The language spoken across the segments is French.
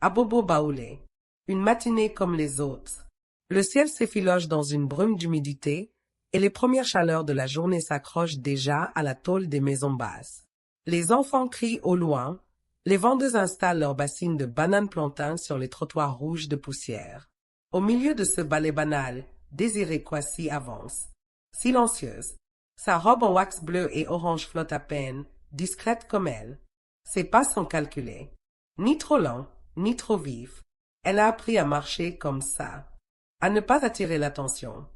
Abobo Baoulé. Une matinée comme les autres. Le ciel s'effiloche dans une brume d'humidité, et les premières chaleurs de la journée s'accrochent déjà à la tôle des maisons basses. Les enfants crient au loin, les vendeuses installent leurs bassines de bananes plantains sur les trottoirs rouges de poussière. Au milieu de ce ballet banal, Désirée Kwasi avance. Silencieuse. Sa robe en wax bleu et orange flotte à peine, discrète comme elle. Ses pas sont calculés. Ni trop lents, ni trop vifs. Elle a appris à marcher comme ça. À ne pas attirer l'attention.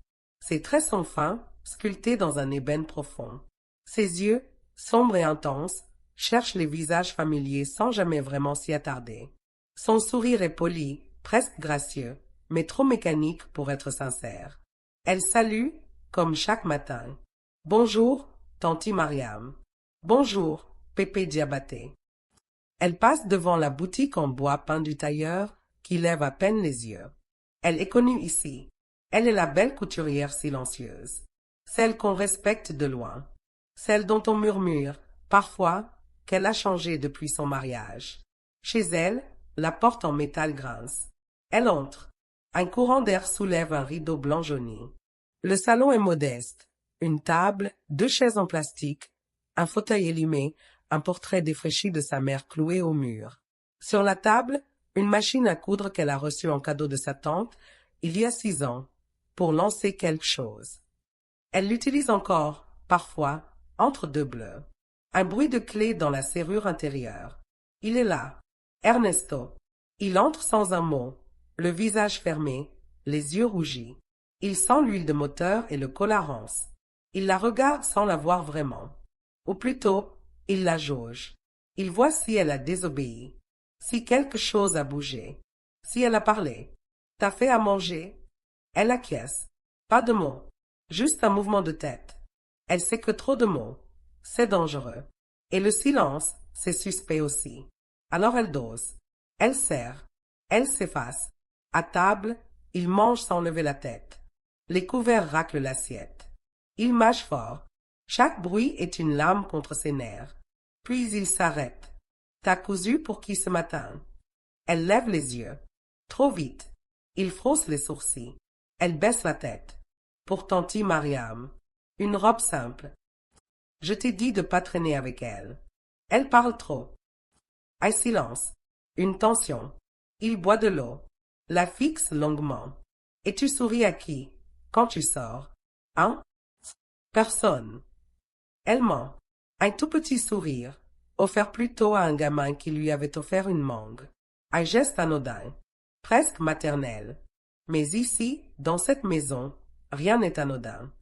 Ses traits sont fins, sculptés dans un ébène profond. Ses yeux, sombres et intenses, cherchent les visages familiers sans jamais vraiment s'y attarder. Son sourire est poli, presque gracieux, mais trop mécanique pour être sincère. Elle salue, comme chaque matin. Bonjour, Tanti Mariam. Bonjour, Pépé Diabaté. Elle passe devant la boutique en bois peint du tailleur, qui lève à peine les yeux. Elle est connue ici. Elle est la belle couturière silencieuse. Celle qu'on respecte de loin. Celle dont on murmure, parfois, qu'elle a changé depuis son mariage. Chez elle, la porte en métal grince. Elle entre. Un courant d'air soulève un rideau blanc jauni. Le salon est modeste. Une table, 2 chaises en plastique, un fauteuil élimé, un portrait défraîchi de sa mère cloué au mur. Sur la table, une machine à coudre qu'elle a reçue en cadeau de sa tante, il y a 6 ans, pour lancer quelque chose. Elle l'utilise encore, parfois, entre 2 bleus. Un bruit de clé dans la serrure intérieure. Il est là. Ernesto. Il entre sans un mot, le visage fermé, les yeux rougis. Il sent l'huile de moteur et le collarance. Il la regarde sans la voir vraiment. Ou plutôt, il la jauge. Il voit si elle a désobéi, si quelque chose a bougé, si elle a parlé. T'as fait à manger? Elle acquiesce. Pas de mots, juste un mouvement de tête. Elle sait que trop de mots, c'est dangereux. Et le silence, c'est suspect aussi. Alors elle dose. Elle sert. Elle s'efface. À table, il mange sans lever la tête. Les couverts raclent l'assiette. Il mâche fort. Chaque bruit est une lame contre ses nerfs. Puis il s'arrête. T'as cousu pour qui ce matin? Elle lève les yeux. Trop vite. Il fronce les sourcils. Elle baisse la tête. Pour Tanti Mariam. Une robe simple. Je t'ai dit de pas traîner avec elle. Elle parle trop. Un silence. Une tension. Il boit de l'eau. La fixe longuement. Et tu souris à qui, quand tu sors? Hein? Personne. Elle ment. Un tout petit sourire, offert plutôt à un gamin qui lui avait offert une mangue. Un geste anodin, presque maternel. Mais ici, dans cette maison, rien n'est anodin.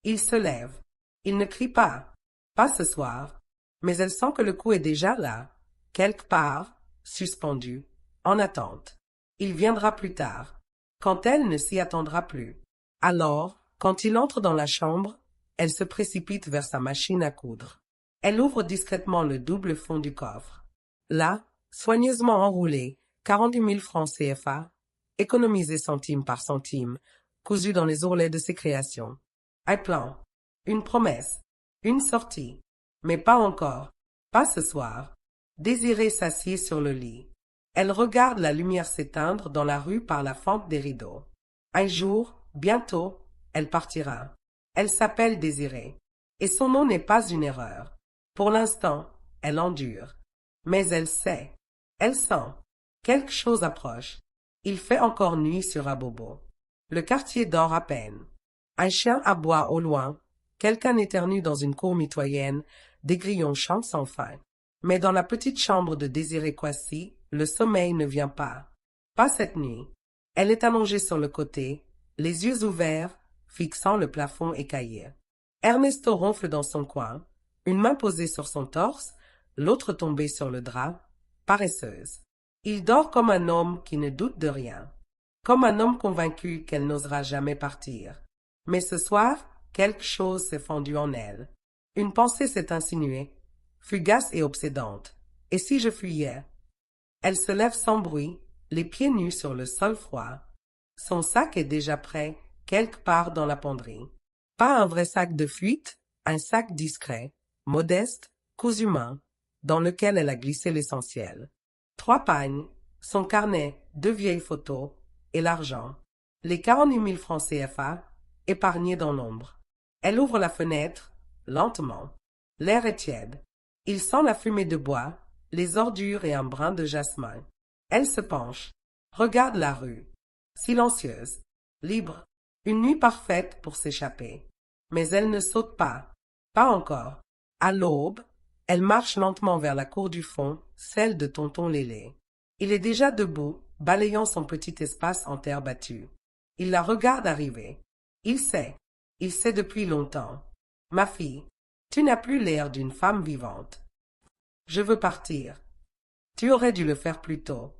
Il se lève. Il ne crie pas. Pas ce soir. Mais elle sent que le coup est déjà là, quelque part, suspendu, en attente. Il viendra plus tard, quand elle ne s'y attendra plus. Alors, quand il entre dans la chambre, elle se précipite vers sa machine à coudre. Elle ouvre discrètement le double fond du coffre. Là, soigneusement enroulé, 48 000 francs CFA, économisés centime par centime, cousus dans les ourlets de ses créations. Un plan, une promesse, une sortie, mais pas encore, pas ce soir. Désirée s'assied sur le lit. Elle regarde la lumière s'éteindre dans la rue par la fente des rideaux. Un jour, bientôt, elle partira. Elle s'appelle Désirée. Et son nom n'est pas une erreur. Pour l'instant, elle endure. Mais elle sait. Elle sent. Quelque chose approche. Il fait encore nuit sur Abobo. Le quartier dort à peine. Un chien aboie au loin. Quelqu'un éternue dans une cour mitoyenne. Des grillons chantent sans fin. Mais dans la petite chambre de Désirée Kwasi, le sommeil ne vient pas. Pas cette nuit. Elle est allongée sur le côté, les yeux ouverts, fixant le plafond écaillé. Ernesto ronfle dans son coin, une main posée sur son torse, l'autre tombée sur le drap, paresseuse. Il dort comme un homme qui ne doute de rien, comme un homme convaincu qu'elle n'osera jamais partir. Mais ce soir, quelque chose s'est fondu en elle. Une pensée s'est insinuée, fugace et obsédante. Et si je fuyais? Elle se lève sans bruit, les pieds nus sur le sol froid. Son sac est déjà prêt, quelque part dans la penderie. Pas un vrai sac de fuite, un sac discret, modeste, cousu main, dans lequel elle a glissé l'essentiel. 3 pagnes, son carnet, 2 vieilles photos, et l'argent. Les 48 000 francs CFA, épargnés dans l'ombre. Elle ouvre la fenêtre, lentement. L'air est tiède. Il sent la fumée de bois, les ordures et un brin de jasmin. Elle se penche, regarde la rue. Silencieuse, libre, une nuit parfaite pour s'échapper. Mais elle ne saute pas. Pas encore. À l'aube, elle marche lentement vers la cour du fond, celle de tonton Lélé. Il est déjà debout, balayant son petit espace en terre battue. Il la regarde arriver. Il sait depuis longtemps. Ma fille, tu n'as plus l'air d'une femme vivante. Je veux partir. Tu aurais dû le faire plus tôt.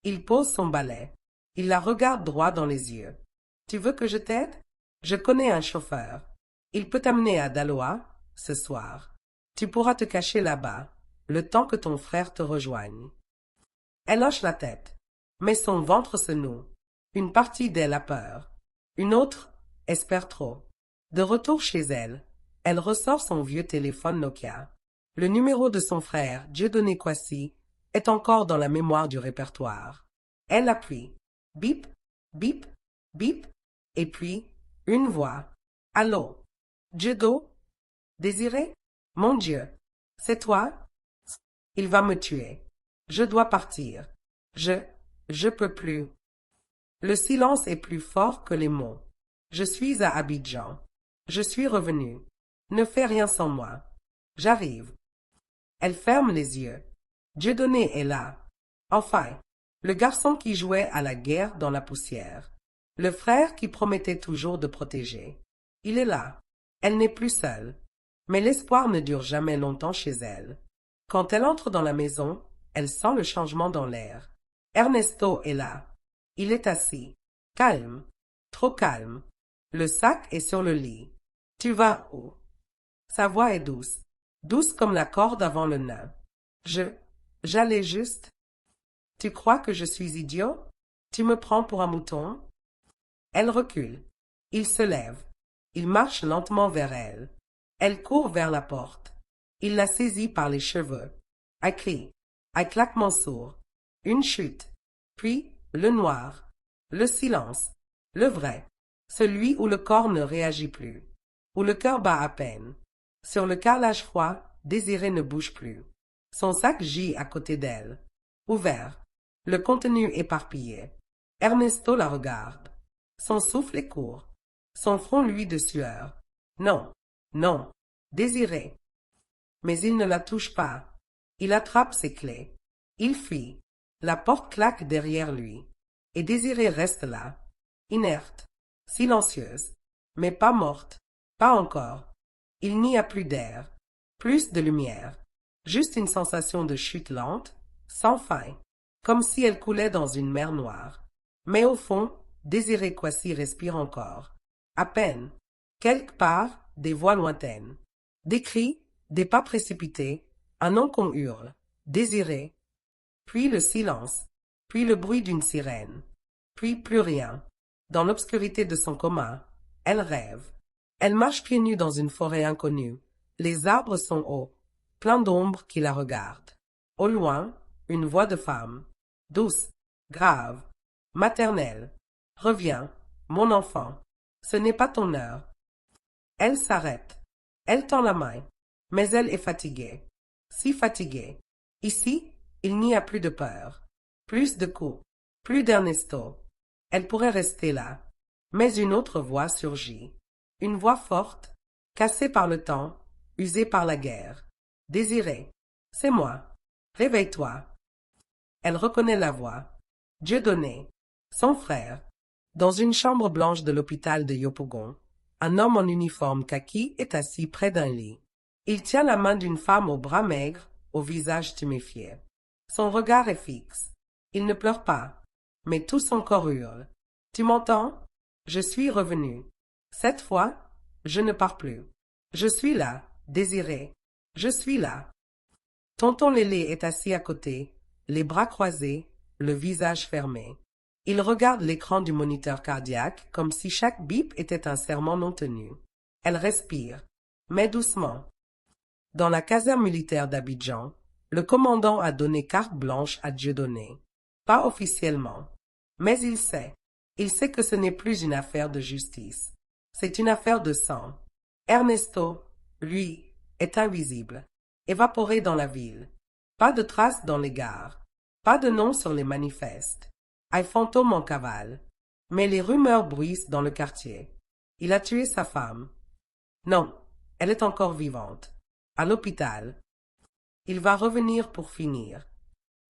Il pose son balai. Il la regarde droit dans les yeux. Tu veux que je t'aide? Je connais un chauffeur. Il peut t'amener à Daloa, ce soir. Tu pourras te cacher là-bas, le temps que ton frère te rejoigne. Elle hoche la tête, mais son ventre se noue. Une partie d'elle a peur. Une autre espère trop. De retour chez elle, elle ressort son vieux téléphone Nokia. Le numéro de son frère, Dieudonné Kwasi, est encore dans la mémoire du répertoire. Elle appuie. Bip, bip, bip, et puis, une voix. Allô? Dieudonné? Désiré? Mon Dieu, c'est toi? Il va me tuer. Je dois partir. Je peux plus. Le silence est plus fort que les mots. Je suis à Abidjan. Je suis revenu. Ne fais rien sans moi. J'arrive. Elle ferme les yeux. Dieudonné est là. Enfin, le garçon qui jouait à la guerre dans la poussière. Le frère qui promettait toujours de protéger. Il est là. Elle n'est plus seule. Mais l'espoir ne dure jamais longtemps chez elle. Quand elle entre dans la maison, elle sent le changement dans l'air. Ernesto est là. Il est assis. Calme. Trop calme. Le sac est sur le lit. Tu vas où? Sa voix est douce. Douce comme la corde avant le nœud. J'allais juste. Tu crois que je suis idiot? Tu me prends pour un mouton? Elle recule. Il se lève. Il marche lentement vers elle. Elle court vers la porte. Il la saisit par les cheveux. Un cri, un claquement sourd, une chute, puis le noir, le silence, le vrai, celui où le corps ne réagit plus, où le cœur bat à peine. Sur le carrelage froid, Désiré ne bouge plus. Son sac gît à côté d'elle, ouvert, le contenu éparpillé. Ernesto la regarde. Son souffle est court, son front luit de sueur. Non, non, Désiré. Mais il ne la touche pas. Il attrape ses clés. Il fuit. La porte claque derrière lui. Et Désiré reste là, inerte, silencieuse, mais pas morte, pas encore. Il n'y a plus d'air, plus de lumière, juste une sensation de chute lente, sans fin, comme si elle coulait dans une mer noire. Mais au fond, Désiré Kwasi respire encore. À peine. Quelque part, des voix lointaines. Des cris, des pas précipités, un nom qu'on hurle. Désiré. Puis le silence. Puis le bruit d'une sirène. Puis plus rien. Dans l'obscurité de son coma, elle rêve. Elle marche pieds nus dans une forêt inconnue. Les arbres sont hauts, pleins d'ombre qui la regardent. Au loin, une voix de femme. Douce, grave, maternelle. Reviens, mon enfant. Ce n'est pas ton heure. Elle s'arrête. Elle tend la main. Mais elle est fatiguée. Si fatiguée. Ici, il n'y a plus de peur. Plus de coups. Plus d'Ernesto. Elle pourrait rester là. Mais une autre voix surgit. Une voix forte, cassée par le temps, usée par la guerre. Désiré. C'est moi. Réveille-toi. Elle reconnaît la voix. Dieudonné. Son frère. Dans une chambre blanche de l'hôpital de Yopougon, un homme en uniforme kaki est assis près d'un lit. Il tient la main d'une femme aux bras maigres, au visage tuméfié. Son regard est fixe. Il ne pleure pas, mais tout son corps hurle. Tu m'entends? Je suis revenu. Cette fois, je ne pars plus. Je suis là, Désiré. Je suis là. Tonton Lélé est assis à côté, les bras croisés, le visage fermé. Il regarde l'écran du moniteur cardiaque comme si chaque bip était un serment non tenu. Elle respire, mais doucement. Dans la caserne militaire d'Abidjan, le commandant a donné carte blanche à Dieudonné. Pas officiellement. Mais il sait. Il sait que ce n'est plus une affaire de justice. C'est une affaire de sang. Ernesto, lui, est invisible, évaporé dans la ville. Pas de traces dans les gares. Pas de nom sur les manifestes. Un fantôme en cavale. Mais les rumeurs bruissent dans le quartier. Il a tué sa femme. Non, elle est encore vivante. À l'hôpital. Il va revenir pour finir.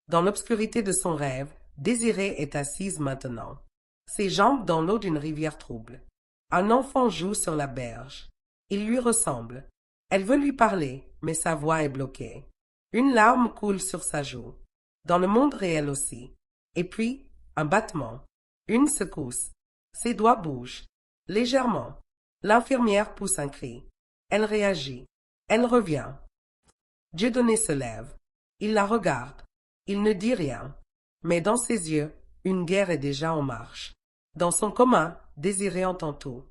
Dans l'obscurité de son rêve, Désirée est assise maintenant. Ses jambes dans l'eau d'une rivière trouble. Un enfant joue sur la berge. Il lui ressemble. Elle veut lui parler, mais sa voix est bloquée. Une larme coule sur sa joue. Dans le monde réel aussi. Et puis, un battement. Une secousse. Ses doigts bougent. Légèrement. L'infirmière pousse un cri. Elle réagit. Elle revient. Dieudonné se lève. Il la regarde. Il ne dit rien. Mais dans ses yeux, une guerre est déjà en marche. Dans son coma, Désirée entend tout.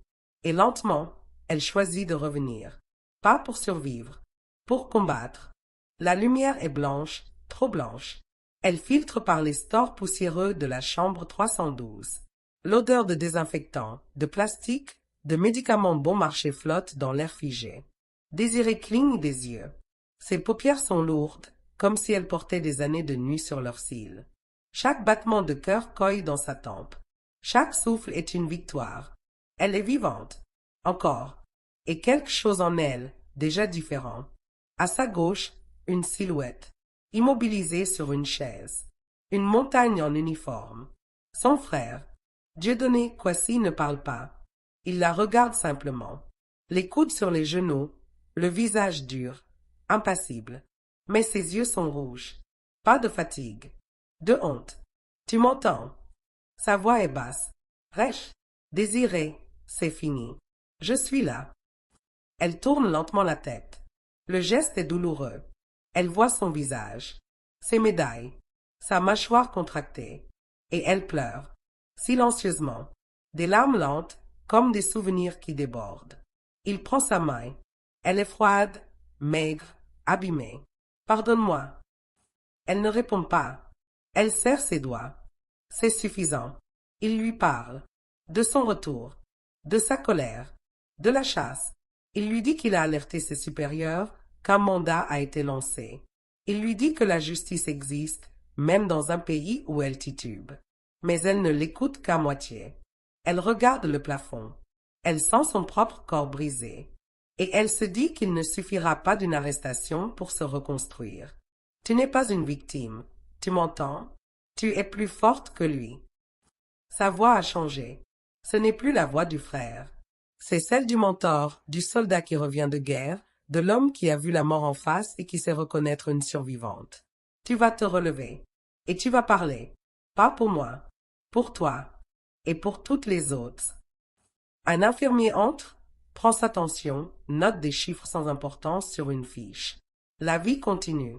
Et lentement, elle choisit de revenir. Pas pour survivre. Pour combattre. La lumière est blanche, trop blanche. Elle filtre par les stores poussiéreux de la chambre 312. L'odeur de désinfectant, de plastique, de médicaments bon marché flotte dans l'air figé. Désirée cligne des yeux. Ses paupières sont lourdes, comme si elle portait des années de nuit sur leurs cils. Chaque battement de cœur coille dans sa tempe. Chaque souffle est une victoire. Elle est vivante. Encore. Et quelque chose en elle, déjà différent. À sa gauche, une silhouette, immobilisée sur une chaise. Une montagne en uniforme. Son frère. Dieudonné Kwasi ne parle pas. Il la regarde simplement. Les coudes sur les genoux, le visage dur, impassible. Mais ses yeux sont rouges. Pas de fatigue. De honte. Tu m'entends? Sa voix est basse. Rêche. Désirée, c'est fini. Je suis là. Elle tourne lentement la tête. Le geste est douloureux. Elle voit son visage. Ses médailles. Sa mâchoire contractée. Et elle pleure. Silencieusement. Des larmes lentes, comme des souvenirs qui débordent. Il prend sa main. Elle est froide, maigre, abîmée. Pardonne-moi. Elle ne répond pas. Elle serre ses doigts. C'est suffisant. Il lui parle. De son retour. De sa colère. De la chasse. Il lui dit qu'il a alerté ses supérieurs, qu'un mandat a été lancé. Il lui dit que la justice existe, même dans un pays où elle titube. Mais elle ne l'écoute qu'à moitié. Elle regarde le plafond. Elle sent son propre corps brisé. Et elle se dit qu'il ne suffira pas d'une arrestation pour se reconstruire. Tu n'es pas une victime. Tu m'entends? Tu es plus forte que lui. Sa voix a changé. Ce n'est plus la voix du frère. C'est celle du mentor, du soldat qui revient de guerre, de l'homme qui a vu la mort en face et qui sait reconnaître une survivante. Tu vas te relever. Et tu vas parler. Pas pour moi. Pour toi. Et pour toutes les autres. Un infirmier entre, prend sa tension, note des chiffres sans importance sur une fiche. La vie continue.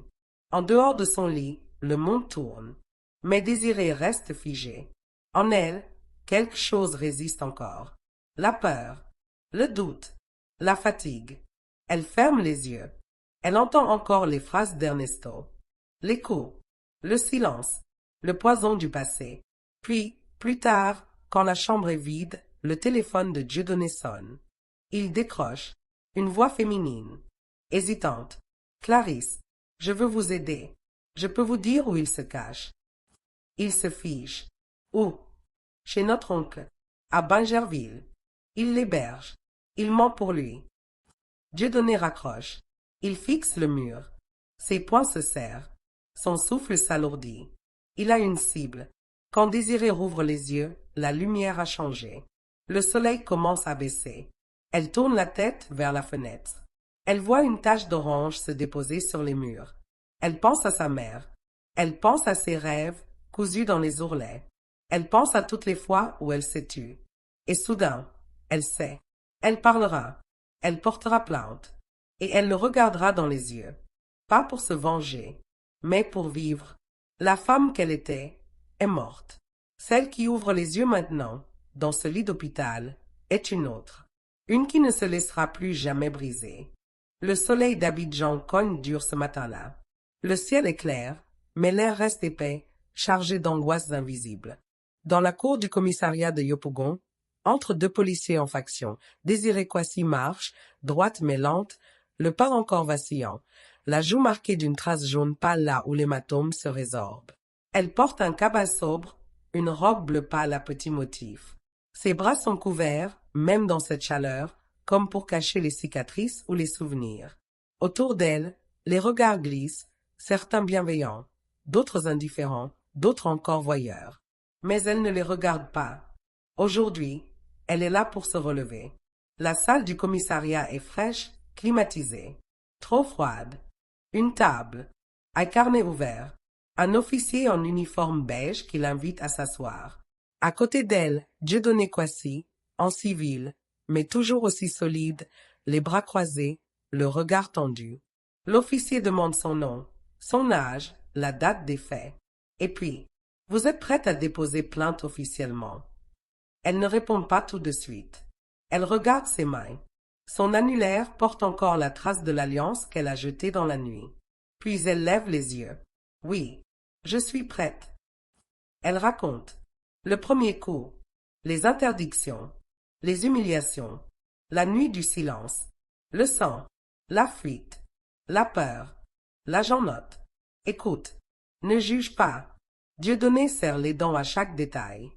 En dehors de son lit, le monde tourne. Mais Désirée reste figée. En elle, quelque chose résiste encore. La peur, le doute, la fatigue. Elle ferme les yeux. Elle entend encore les phrases d'Ernesto. L'écho, le silence, le poison du passé. Puis, plus tard, quand la chambre est vide, le téléphone de Dieudonné sonne. Il décroche. Une voix féminine. Hésitante. Clarisse, je veux vous aider. Je peux vous dire où il se cache. Il se fige. Où? Chez notre oncle. À Bingerville. Il l'héberge. Il ment pour lui. Dieudonné raccroche. Il fixe le mur. Ses poings se serrent. Son souffle s'alourdit. Il a une cible. Quand Désirée rouvre les yeux, la lumière a changé. Le soleil commence à baisser. Elle tourne la tête vers la fenêtre. Elle voit une tache d'orange se déposer sur les murs. Elle pense à sa mère. Elle pense à ses rêves, cousus dans les ourlets. Elle pense à toutes les fois où elle s'est tue. Et soudain, elle sait. Elle parlera. Elle portera plainte. Et elle le regardera dans les yeux. Pas pour se venger, mais pour vivre. La femme qu'elle était est morte. Celle qui ouvre les yeux maintenant, dans ce lit d'hôpital, est une autre. Une qui ne se laissera plus jamais briser. Le soleil d'Abidjan cogne dur ce matin-là. Le ciel est clair, mais l'air reste épais, chargé d'angoisses invisibles. Dans la cour du commissariat de Yopougon, entre deux policiers en faction, Désiré Kwasi marche, droite mais lente, le pas encore vacillant, la joue marquée d'une trace jaune pâle là où l'hématome se résorbe. Elle porte un cabas sobre, une robe bleu pâle à petits motifs. Ses bras sont couverts, même dans cette chaleur, comme pour cacher les cicatrices ou les souvenirs. Autour d'elle, les regards glissent, certains bienveillants, d'autres indifférents, d'autres encore voyeurs. Mais elle ne les regarde pas. Aujourd'hui, elle est là pour se relever. La salle du commissariat est fraîche, climatisée. Trop froide. Une table. Un carnet ouvert. Un officier en uniforme beige qui l'invite à s'asseoir. À côté d'elle, Dieudonné Kwasi, en civil, mais toujours aussi solide, les bras croisés, le regard tendu. L'officier demande son nom, son âge, la date des faits. Et puis, vous êtes prête à déposer plainte officiellement? Elle ne répond pas tout de suite. Elle regarde ses mains. Son annulaire porte encore la trace de l'alliance qu'elle a jetée dans la nuit. Puis elle lève les yeux. Oui, je suis prête. Elle raconte. Le premier coup, les interdictions, les humiliations, la nuit du silence, le sang, la fuite, la peur. L'agent note. Écoute, ne juge pas. Dieudonné serre les dents à chaque détail.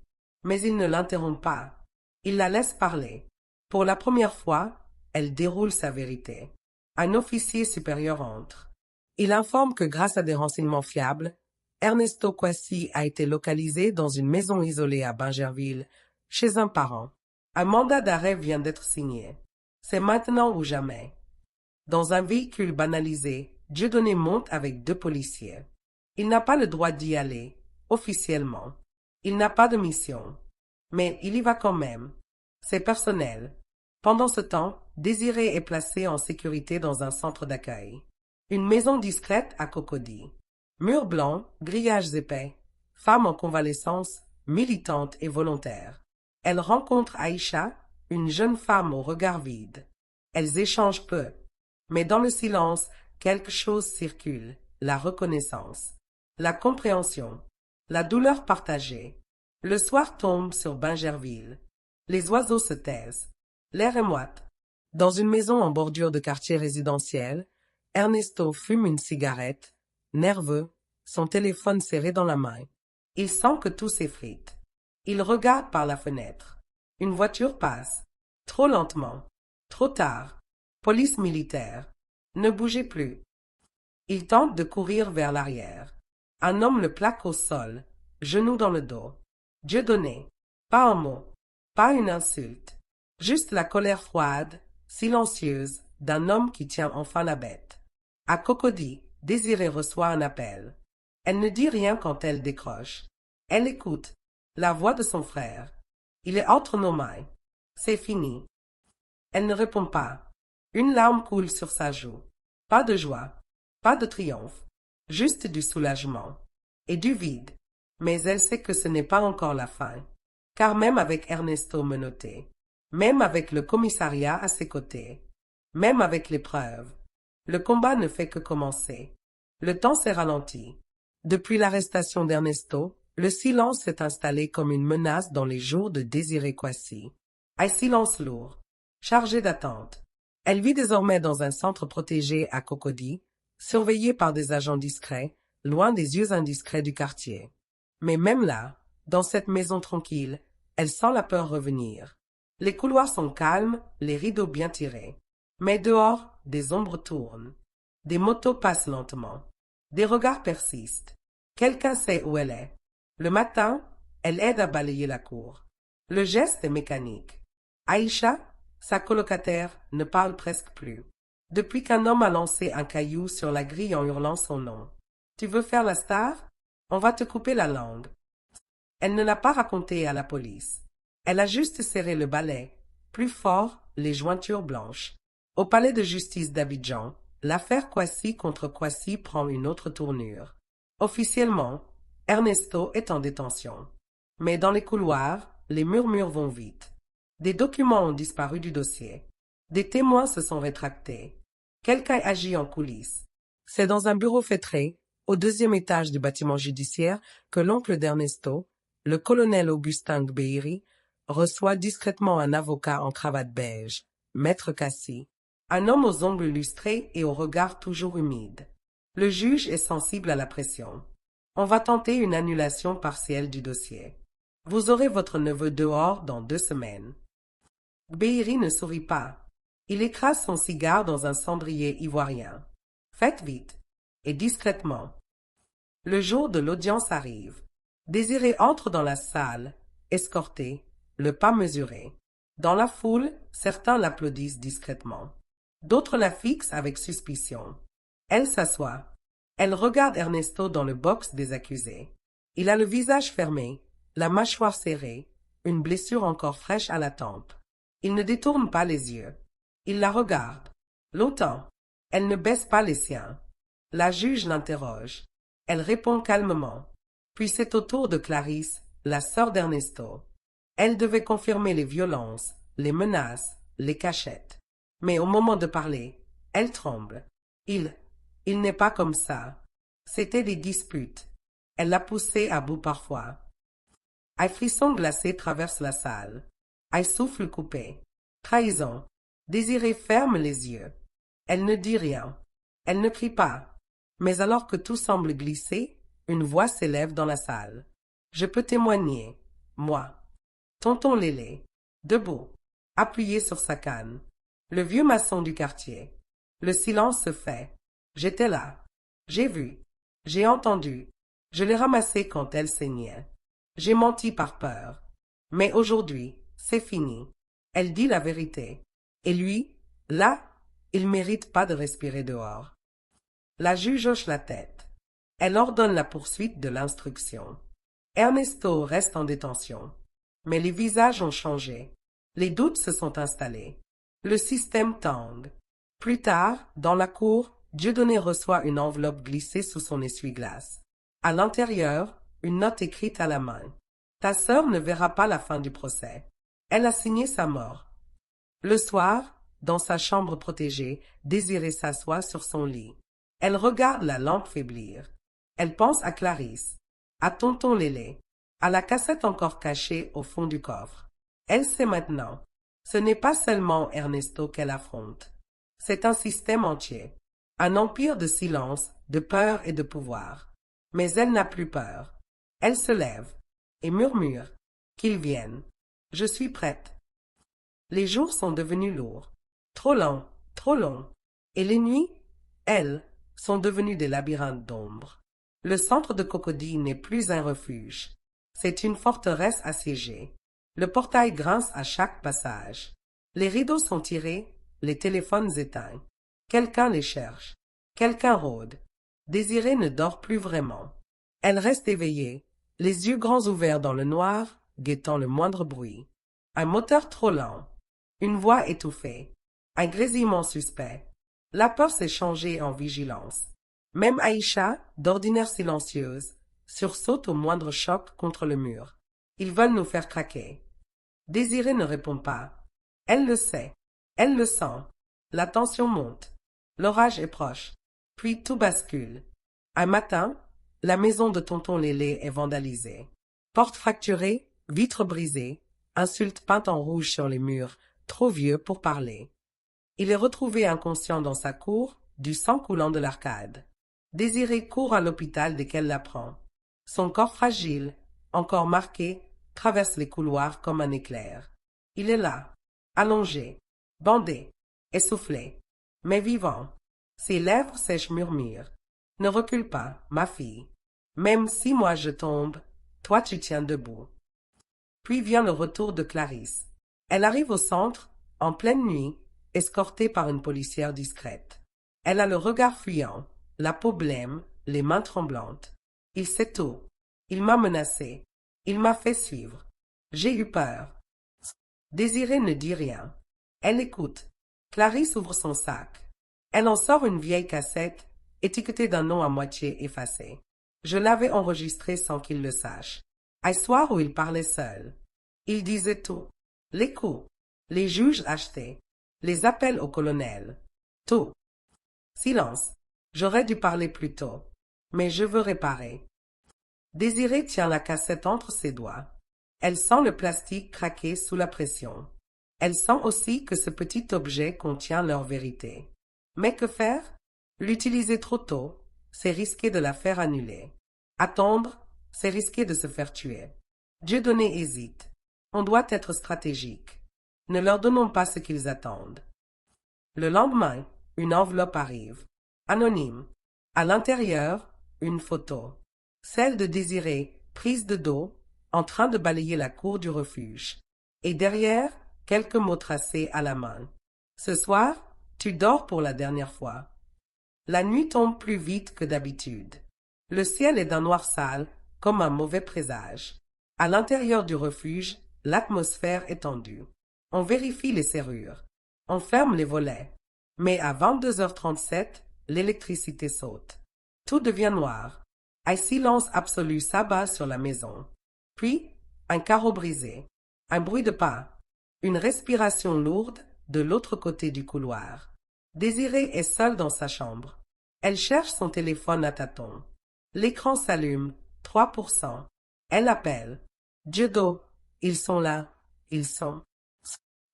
Mais il ne l'interrompt pas. Il la laisse parler. Pour la première fois, elle déroule sa vérité. Un officier supérieur entre. Il informe que grâce à des renseignements fiables, Ernesto Kwasi a été localisé dans une maison isolée à Bingerville, chez un parent. Un mandat d'arrêt vient d'être signé. C'est maintenant ou jamais. Dans un véhicule banalisé, Dieudonné monte avec deux policiers. Il n'a pas le droit d'y aller, officiellement. Il n'a pas de mission. Mais il y va quand même. C'est personnel. Pendant ce temps, Désiré est placé en sécurité dans un centre d'accueil. Une maison discrète à Cocody. Murs blancs, grillages épais. Femme en convalescence, militante et volontaire. Elle rencontre Aïcha, une jeune femme au regard vide. Elles échangent peu. Mais dans le silence, quelque chose circule. La reconnaissance. La compréhension. La douleur partagée. Le soir tombe sur Bingerville. Les oiseaux se taisent. L'air est moite. Dans une maison en bordure de quartier résidentiel, Ernesto fume une cigarette, nerveux, son téléphone serré dans la main. Il sent que tout s'effrite. Il regarde par la fenêtre. Une voiture passe. Trop lentement. Trop tard. Police militaire. Ne bougez plus. Il tente de courir vers l'arrière. Un homme le plaque au sol, genou dans le dos. Dieudonné. Pas un mot. Pas une insulte. Juste la colère froide, silencieuse, d'un homme qui tient enfin la bête. À Cocody, Désiré reçoit un appel. Elle ne dit rien quand elle décroche. Elle écoute. La voix de son frère. Il est entre nos mains. C'est fini. Elle ne répond pas. Une larme coule sur sa joue. Pas de joie. Pas de triomphe. Juste du soulagement. Et du vide. Mais elle sait que ce n'est pas encore la fin. Car même avec Ernesto menotté, même avec le commissariat à ses côtés, même avec les preuves, le combat ne fait que commencer. Le temps s'est ralenti. Depuis l'arrestation d'Ernesto, le silence s'est installé comme une menace dans les jours de Désiré Kwasi. Un silence lourd, chargé d'attente. Elle vit désormais dans un centre protégé à Cocody, surveillé par des agents discrets, loin des yeux indiscrets du quartier. Mais même là, dans cette maison tranquille, elle sent la peur revenir. Les couloirs sont calmes, les rideaux bien tirés. Mais dehors, des ombres tournent. Des motos passent lentement. Des regards persistent. Quelqu'un sait où elle est. Le matin, elle aide à balayer la cour. Le geste est mécanique. Aïcha, sa colocataire, ne parle presque plus. Depuis qu'un homme a lancé un caillou sur la grille en hurlant son nom. « Tu veux faire la star? On va te couper la langue. » Elle ne l'a pas raconté à la police. Elle a juste serré le balai, plus fort, les jointures blanches. Au palais de justice d'Abidjan, l'affaire Kwasi contre Kwasi prend une autre tournure. Officiellement, Ernesto est en détention. Mais dans les couloirs, les murmures vont vite. Des documents ont disparu du dossier. Des témoins se sont rétractés. Quelqu'un agit en coulisses. C'est dans un bureau feutré, au deuxième étage du bâtiment judiciaire que l'oncle d'Ernesto, le colonel Augustin Gbéiri, reçoit discrètement un avocat en cravate beige, Maître Cassi, un homme aux ongles lustrés et au regard toujours humide. Le juge est sensible à la pression. On va tenter une annulation partielle du dossier. Vous aurez votre neveu dehors dans 2 semaines. Gbéiri ne sourit pas. Il écrase son cigare dans un cendrier ivoirien. Faites vite, et discrètement. Le jour de l'audience arrive. Désiré entre dans la salle, escorté, le pas mesuré. Dans la foule, certains l'applaudissent discrètement. D'autres la fixent avec suspicion. Elle s'assoit. Elle regarde Ernesto dans le box des accusés. Il a le visage fermé, la mâchoire serrée, une blessure encore fraîche à la tempe. Il ne détourne pas les yeux. Il la regarde. Longtemps. Elle ne baisse pas les siens. La juge l'interroge. Elle répond calmement. Puis c'est au tour de Clarisse, la sœur d'Ernesto. Elle devait confirmer les violences, les menaces, les cachettes. Mais au moment de parler, elle tremble. Il n'est pas comme ça. C'était des disputes. Elle l'a poussé à bout parfois. Un frisson glacé traverse la salle. Un souffle coupé. Trahison. Désiré ferme les yeux. Elle ne dit rien. Elle ne crie pas. Mais alors que tout semble glisser, une voix s'élève dans la salle. Je peux témoigner, moi. Tonton Lélé, debout, appuyé sur sa canne. Le vieux maçon du quartier. Le silence se fait. J'étais là. J'ai vu. J'ai entendu. Je l'ai ramassée quand elle saignait. J'ai menti par peur. Mais aujourd'hui, c'est fini. Elle dit la vérité. Et lui, là, il mérite pas de respirer dehors. La juge hoche la tête. Elle ordonne la poursuite de l'instruction. Ernesto reste en détention. Mais les visages ont changé. Les doutes se sont installés. Le système tangue. Plus tard, dans la cour, Dieudonné reçoit une enveloppe glissée sous son essuie-glace. À l'intérieur, une note écrite à la main. Ta sœur ne verra pas la fin du procès. Elle a signé sa mort. Le soir, dans sa chambre protégée, Désiré s'assoit sur son lit. Elle regarde la lampe faiblir. Elle pense à Clarisse, à tonton Lélé, à la cassette encore cachée au fond du coffre. Elle sait maintenant. Ce n'est pas seulement Ernesto qu'elle affronte. C'est un système entier. Un empire de silence, de peur et de pouvoir. Mais elle n'a plus peur. Elle se lève et murmure. Qu'ils viennent. Je suis prête. Les jours sont devenus lourds. Trop longs. Et les nuits, elles, sont devenues des labyrinthes d'ombre. Le centre de Cocody n'est plus un refuge. C'est une forteresse assiégée. Le portail grince à chaque passage. Les rideaux sont tirés, les téléphones éteints. Quelqu'un les cherche. Quelqu'un rôde. Désirée ne dort plus vraiment. Elle reste éveillée, les yeux grands ouverts dans le noir, guettant le moindre bruit. Un moteur trop lent. Une voix étouffée. Un grésillement suspect. La peur s'est changée en vigilance. Même Aïcha, d'ordinaire silencieuse, sursaute au moindre choc contre le mur. Ils veulent nous faire craquer. Désirée ne répond pas. Elle le sait. Elle le sent. La tension monte. L'orage est proche. Puis tout bascule. Un matin, la maison de tonton Lélé est vandalisée. Porte fracturée, vitres brisées, insultes peintes en rouge sur les murs, trop vieux pour parler. Il est retrouvé inconscient dans sa cour, du sang coulant de l'arcade. Désirée court à l'hôpital dès qu'elle l'apprend. Son corps fragile, encore marqué, traverse les couloirs comme un éclair. Il est là, allongé, bandé, essoufflé, mais vivant. Ses lèvres sèches murmurent. Ne recule pas, ma fille. Même si moi je tombe, toi tu tiens debout. Puis vient le retour de Clarisse. Elle arrive au centre, en pleine nuit, escortée par une policière discrète. Elle a le regard fuyant, la peau blême, les mains tremblantes. Il sait tout. Il m'a menacé. Il m'a fait suivre. J'ai eu peur. Désirée ne dit rien. Elle écoute. Clarisse ouvre son sac. Elle en sort une vieille cassette, étiquetée d'un nom à moitié effacé. Je l'avais enregistrée sans qu'il le sache. Un soir où il parlait seul. Il disait tout. Les coups. Les juges achetés. Les appels au colonel. Tout. Silence. J'aurais dû parler plus tôt. Mais je veux réparer. Désirée tient la cassette entre ses doigts. Elle sent le plastique craquer sous la pression. Elle sent aussi que ce petit objet contient leur vérité. Mais que faire? L'utiliser trop tôt, c'est risquer de la faire annuler. Attendre, c'est risquer de se faire tuer. Dieudonné hésite. On doit être stratégique. Ne leur donnons pas ce qu'ils attendent. Le lendemain, une enveloppe arrive. Anonyme. À l'intérieur, une photo. Celle de Désirée, prise de dos, en train de balayer la cour du refuge. Et derrière, quelques mots tracés à la main. Ce soir, tu dors pour la dernière fois. La nuit tombe plus vite que d'habitude. Le ciel est d'un noir sale, comme un mauvais présage. À l'intérieur du refuge, l'atmosphère est tendue. On vérifie les serrures. On ferme les volets. Mais à 22h37, l'électricité saute. Tout devient noir. Un silence absolu s'abat sur la maison. Puis, un carreau brisé. Un bruit de pas. Une respiration lourde de l'autre côté du couloir. Désirée est seule dans sa chambre. Elle cherche son téléphone à tâtons. L'écran s'allume. 3%. Elle appelle. Dieudonné, ils sont là. Ils sont.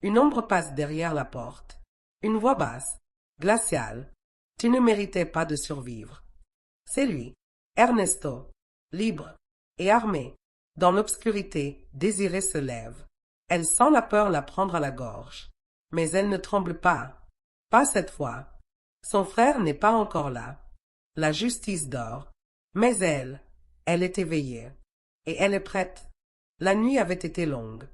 Une ombre passe derrière la porte. Une voix basse, glaciale. Tu ne méritais pas de survivre. C'est lui, Ernesto, libre et armé. Dans l'obscurité, Désirée se lève. Elle sent la peur la prendre à la gorge. Mais elle ne tremble pas. Pas cette fois. Son frère n'est pas encore là. La justice dort. Mais elle est éveillée. Et elle est prête. La nuit avait été longue,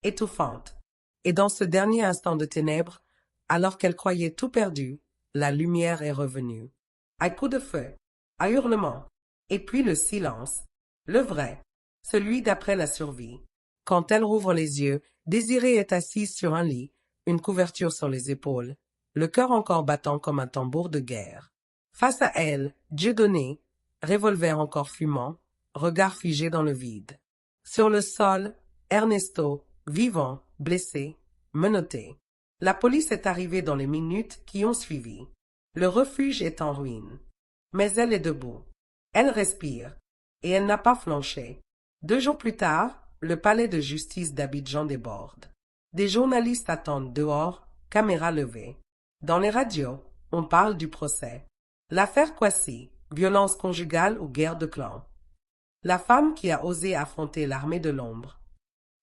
étouffante. Et dans ce dernier instant de ténèbres, alors qu'elle croyait tout perdu, la lumière est revenue. Un coup de feu, un hurlement, et puis le silence, le vrai, celui d'après la survie. Quand elle rouvre les yeux, Désirée est assise sur un lit, une couverture sur les épaules, le cœur encore battant comme un tambour de guerre. Face à elle, Dieudonné, revolver encore fumant, regard figé dans le vide. Sur le sol, Ernesto, vivant, blessé, menotté. La police est arrivée dans les minutes qui ont suivi. Le refuge est en ruine. Mais elle est debout. Elle respire. Et elle n'a pas flanché. 2 jours plus tard, le palais de justice d'Abidjan déborde. Des journalistes attendent dehors, caméras levées. Dans les radios, on parle du procès. L'affaire Kwasi, violence conjugale ou guerre de clan. La femme qui a osé affronter l'armée de l'ombre.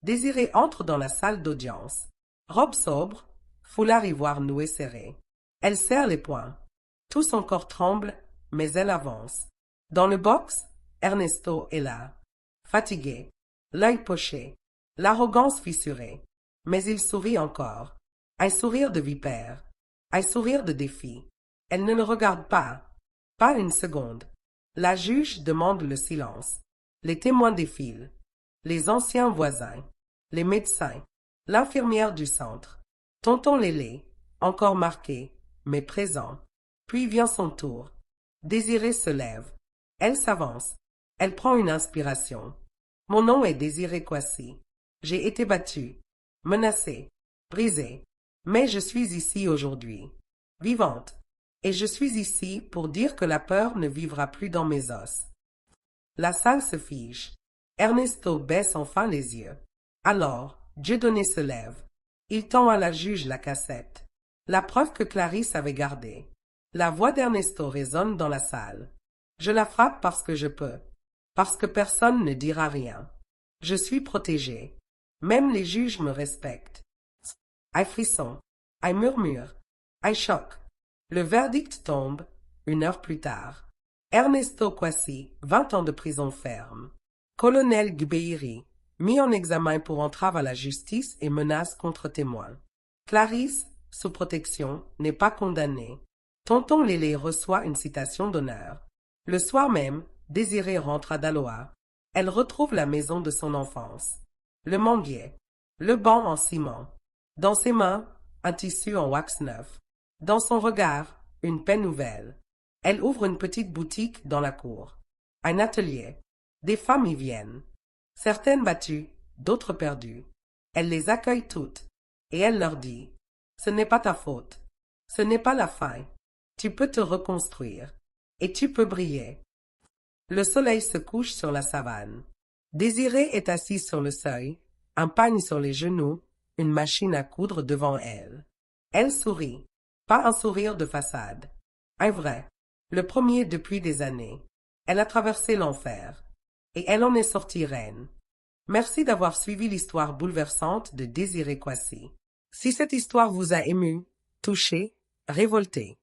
Désirée entre dans la salle d'audience. Robe sobre, foulard ivoire noué serré. Elle serre les poings. Tout son corps tremble, mais elle avance. Dans le box, Ernesto est là. Fatigué, l'œil poché, l'arrogance fissurée. Mais il sourit encore. Un sourire de vipère. Un sourire de défi. Elle ne le regarde pas. Pas une seconde. La juge demande le silence. Les témoins défilent. Les anciens voisins. Les médecins. L'infirmière du centre. Tonton Lélé, encore marqué, mais présent. Puis vient son tour. Désirée se lève. Elle s'avance. Elle prend une inspiration. Mon nom est Désirée Kwasi. J'ai été battue, menacée, brisée. Mais je suis ici aujourd'hui. Vivante. Et je suis ici pour dire que la peur ne vivra plus dans mes os. La salle se fige. Ernesto baisse enfin les yeux. Alors, Dieudonné se lève. Il tend à la juge la cassette. La preuve que Clarisse avait gardée. La voix d'Ernesto résonne dans la salle. Je la frappe parce que je peux. Parce que personne ne dira rien. Je suis protégée. Même les juges me respectent. Un frisson. Un murmure. Un choc. Le verdict tombe, 1 heure plus tard. Ernesto Kwasi, 20 ans de prison ferme. Colonel Gbéiri, mis en examen pour entrave à la justice et menace contre témoins. Clarisse, sous protection, n'est pas condamnée. Tonton Lélé reçoit une citation d'honneur. Le soir même, Désirée rentre à Daloa. Elle retrouve la maison de son enfance. Le manguier. Le banc en ciment. Dans ses mains, un tissu en wax neuf. Dans son regard, une peine nouvelle. Elle ouvre une petite boutique dans la cour. Un atelier. Des femmes y viennent. Certaines battues, d'autres perdues. Elle les accueille toutes. Et elle leur dit, « Ce n'est pas ta faute. Ce n'est pas la fin. Tu peux te reconstruire. Et tu peux briller. » Le soleil se couche sur la savane. Désirée est assise sur le seuil, un pagne sur les genoux, une machine à coudre devant elle. Elle sourit. Pas un sourire de façade. Un vrai. Le premier depuis des années. Elle a traversé l'enfer. Et elle en est sortie reine. Merci d'avoir suivi l'histoire bouleversante de Désirée Kwasi. Si cette histoire vous a ému, touché, révolté,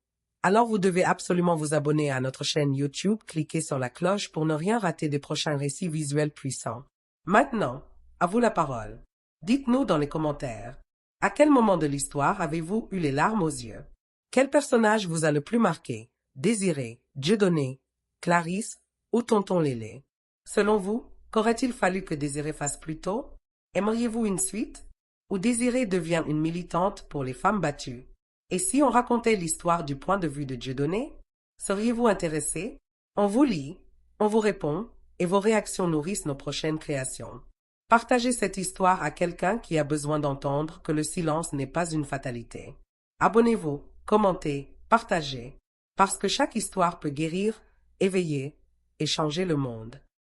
alors vous devez absolument vous abonner à notre chaîne YouTube, cliquez sur la cloche pour ne rien rater des prochains récits visuels puissants. Maintenant, à vous la parole. Dites-nous dans les commentaires, à quel moment de l'histoire avez-vous eu les larmes aux yeux? Quel personnage vous a le plus marqué? Désiré, Dieudonné, Clarisse ou Tonton Lélé? Selon vous, qu'aurait-il fallu que Désiré fasse plus tôt? Aimeriez-vous une suite? Ou Désiré devient une militante pour les femmes battues? Et si on racontait l'histoire du point de vue de Dieudonné? Seriez-vous intéressé? On vous lit, on vous répond, et vos réactions nourrissent nos prochaines créations. Partagez cette histoire à quelqu'un qui a besoin d'entendre que le silence n'est pas une fatalité. Abonnez-vous, commentez, partagez, parce que chaque histoire peut guérir, éveiller et changer le monde.